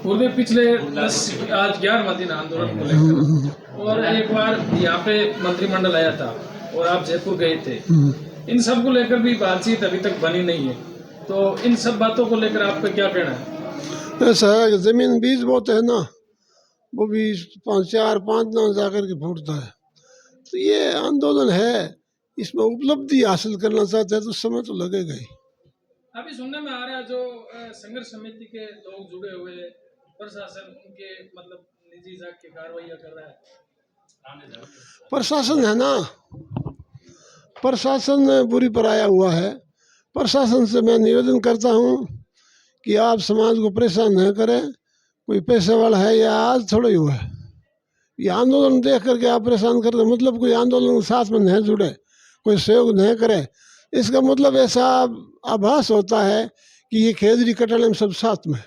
पूर्व पिछले 10 आज 11वां दिन आंदोलन को लेकर और एक बार यहाँ पे मंत्रिमंडल आया था और आप जयपुर गए थे। इन सब को लेकर भी बातचीत अभी तक बनी नहीं है, तो इन सब बातों को लेकर आपका क्या कहना है? ऐसा है कि जमीन बीज बोते है ना, वो भी 4-5 जाकर के फूटता है। तो ये आंदोलन है, इसमें उपलब्धि हासिल करना चाहते हैं तो समय तो लगेगा ही। अभी सुनने में आ रहा है जो संघर्ष समिति के लोग जुड़े हुए प्रशासन उनके मतलब निजी जाके कार्रवाई कर रहा है। प्रशासन है ना, प्रशासन बुरी पराया हुआ है। प्रशासन से मैं निवेदन करता हूँ कि आप समाज को परेशान न करें। कोई पैसे वाला है या आज थोड़ा ही हुआ है, ये आंदोलन देख करके आप परेशान करते, मतलब कोई आंदोलन के साथ में नहीं जुड़े, कोई सहयोग नहीं करे, इसका मतलब ऐसा आभास होता है कि ये खेजड़ी कटाने में सब साथ में है।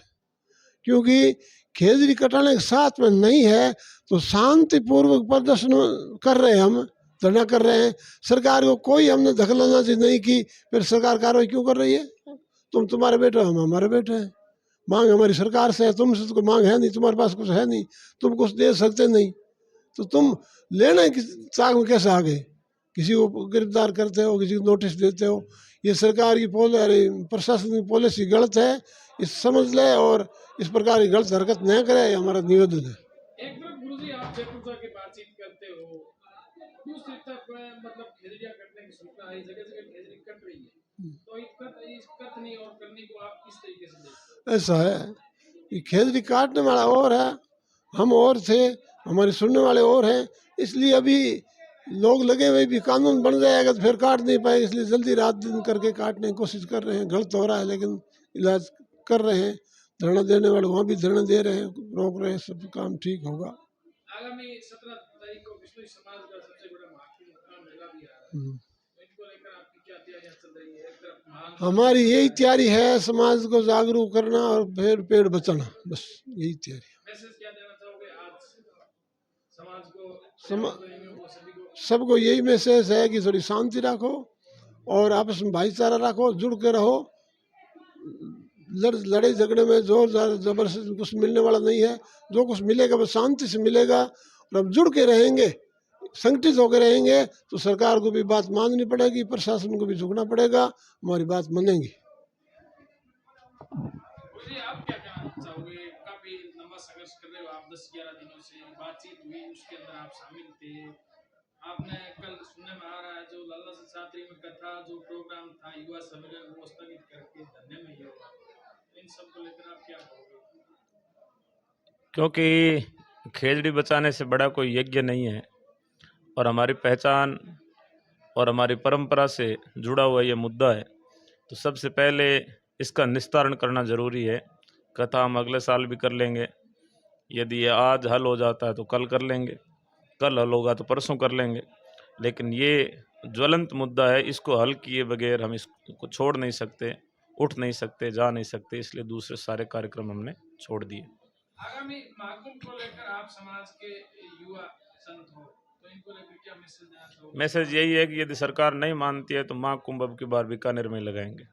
क्योंकि खेजड़ी कटाने के साथ में नहीं है तो शांतिपूर्वक प्रदर्शन कर रहे हैं, हम धरना कर रहे हैं। सरकार को कोई हमने दखलंदाजी नहीं की, फिर सरकार कार्रवाई क्यों कर रही है? तुम्हारे बेटे हो, हम हमारे बेटे हैं। मांग हमारी सरकार से है, तुमसे तो कोई मांग है नहीं, तुम्हारे पास कुछ है नहीं, तुम कुछ दे सकते नहीं, तो तुम लेने की चाक में कैसे आ गए? किसी को गिरफ्तार करते हो, किसी को नोटिस देते हो, ये सरकार की प्रशासन की पॉलिसी गलत है, इस समझ ले और इस प्रकार की गलत हरकत नहीं करे, हमारा निवेदन है। एक तरफ गुरुजी आप जयपुर की बातचीत करते हो, दूसरी तरफ मतलब खेजड़ियां कटने की सूचना आई, जगह जगह खेजड़ी कट रही है, तो इस कटनी और करनी को आप किस तरीके से देखते हैं? ऐसा है कि खेजड़ी काटने वाला और है, हम और थे, हमारे सुनने वाले और हैं, इसलिए अभी लोग लगे हुए भी कानून बन जाएगा तो फिर काट नहीं पाएंगे, इसलिए जल्दी रात दिन करके काटने की कोशिश कर रहे हैं। गलत हो रहा है लेकिन इलाज कर रहे हैं। धरना देने वाले वहाँ भी धरना दे रहे हैं, रोक रहे हैं, सब काम ठीक होगा। आगामी 17 तारीख को विश्व समाज का सबसे बड़ा महाकुंभ मेला भी आ रहा है, तो इनको लेकर आपकी क्या तैयारियां चल रही है? एक तरफ हमारी यही तैयारी है, समाज को जागरूक करना और फिर पेड़ बचाना, बस यही तैयारी है। मैसेज क्या देना चाहोगे आज समाज को, सबको यही मैसेज है कि थोड़ी शांति रखो और आपस में भाईचारा रखो, जुड़ के रहो। लड़ाई झगड़े में जोर जबरदस्ती कुछ मिलने वाला नहीं है, जो कुछ मिलेगा वो शांति से मिलेगा। और अब जुड़ के रहेंगे, संगठित होकर रहेंगे तो सरकार को भी बात माननी पड़ेगी, प्रशासन को भी झुकना पड़ेगा, हमारी बात मानेंगी। आप क्या कहना चाहोगे? काफी लंबा संघर्ष कर रहे हो आप, 10-11 दिनों से बातचीत हुई, उसके अंदर आप शामिल थे। आपने कल सुनने में आ रहा है जो लाला सा छात्री में कथा जो प्रोग्राम था युवा सम्मेलन वो स्थगित करके धरने में ही होगा, इन सब को लेकर आप क्या कहोगे? क्योंकि खेजड़ी बचाने से बड़ा कोई यज्ञ नहीं है और हमारी पहचान और हमारी परंपरा से जुड़ा हुआ ये मुद्दा है, तो सबसे पहले इसका निस्तारण करना ज़रूरी है। कथा हम अगले साल भी कर लेंगे, यदि ये आज हल हो जाता है तो कल कर लेंगे, कल हल होगा तो परसों कर लेंगे, लेकिन ये ज्वलंत मुद्दा है, इसको हल किए बगैर हम इसको छोड़ नहीं सकते, उठ नहीं सकते, जा नहीं सकते, इसलिए दूसरे सारे कार्यक्रम हमने छोड़ दिए। आगामी महाकुंभ को लेकर आप समाज के युवा संत हो, तो इनको लेकर क्या मैसेज देना चाहोगे? मैसेज यही है कि यदि सरकार नहीं मानती है तो महाकुंभ अब की बार बीकानेर में लगाएंगे।